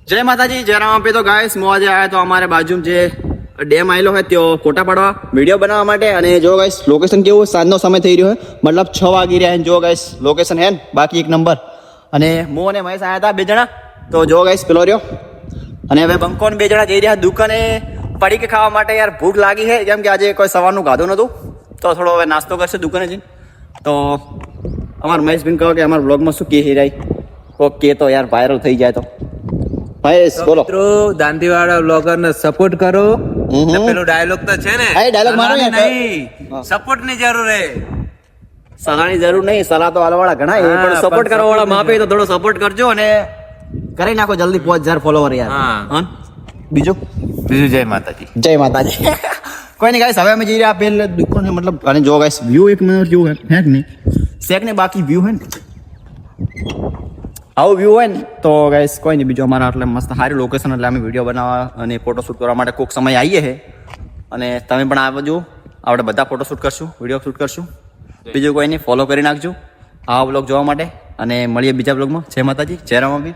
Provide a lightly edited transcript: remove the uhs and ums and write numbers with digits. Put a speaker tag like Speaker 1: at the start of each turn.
Speaker 1: જય માતાજી, જય રામ આપે. તો ગાઈસ હું આજે આવ્યા તો અમારે બાજુ જે ડેમ આવેલો હોય ત્યાં ફોટા પાડવા વિડીયો બનાવવા માટે. અને જો ગાઈસ લોકેશન કેવું, સાંજનો સમય થઈ રહ્યો છે, મતલબ 6 વાગી રહ્યા. જો ગાઈસ લોકેશન હે ને બાકી એક નંબર. અને હું અને મહેશ આવ્યા હતા 2 જણા. તો જો ગાઈસ પેલો રહ્યો. અને હવે બંકો ને 2 જણા જઈ રહ્યા દુકાને પડીકા ખાવા માટે. યાર ભૂખ લાગી છે, કેમ કે આજે કોઈ સવારનું ખાધું નહોતું, તો થોડો હવે નાસ્તો કરશે દુકાને જઈને. તો અમારા મહેશભાઈ કહો કે અમારા બ્લોગમાં શું કહે હિરાઈ ઓકે, તો યાર વાયરલ થઈ જાય તો મહેશ બોલો.
Speaker 2: મિત્રો દાંતીવાળા બ્લોગર ને સપોર્ટ કરો. પેલો ડાયલોગ તો છે ને,
Speaker 1: હા, ડાયલોગ મારો યાર.
Speaker 2: નહીં સપોર્ટ ની જરૂર હે,
Speaker 1: સલાહની જરૂર નહીં, સલાહ તો આલવાળા ઘણા છે, પણ સપોર્ટ કરવા વાળા માપે તો થોડો સપોર્ટ કરજો અને કરી નાખો જલ્દી 5000 ફોલોવર યાર.
Speaker 2: હા.
Speaker 1: બીજું
Speaker 2: જય માતાજી.
Speaker 1: જય માતાજી. કોઈ નહીં ગાઈસ, હવે અમે જઈ રહ્યા પેલે દુકાને. મતલબ અને જો ગાઈસ વ્યૂ એક મિનિટ જેવું હે કે નહીં શેક ને બાકી વ્યૂ હે ને આવું વ્યૂ હોય ને તો ગાઈસ કોઈ નહીં. બીજું અમારા એટલે મસ્ત સારી લોકેશન, એટલે અમે વિડીયો બનાવવા અને ફોટોશૂટ કરવા માટે કોઈક સમય આવીએ છે. અને તમે પણ આવજો, આપણે બધા ફોટોશૂટ કરશું, વિડીયો શૂટ કરશું. બીજું કોઈ નહીં, ફોલો કરી નાખજો આવા બ્લોગ જોવા માટે. અને મળીએ બીજા બ્લોગમાં. જય માતાજી, જય રામ.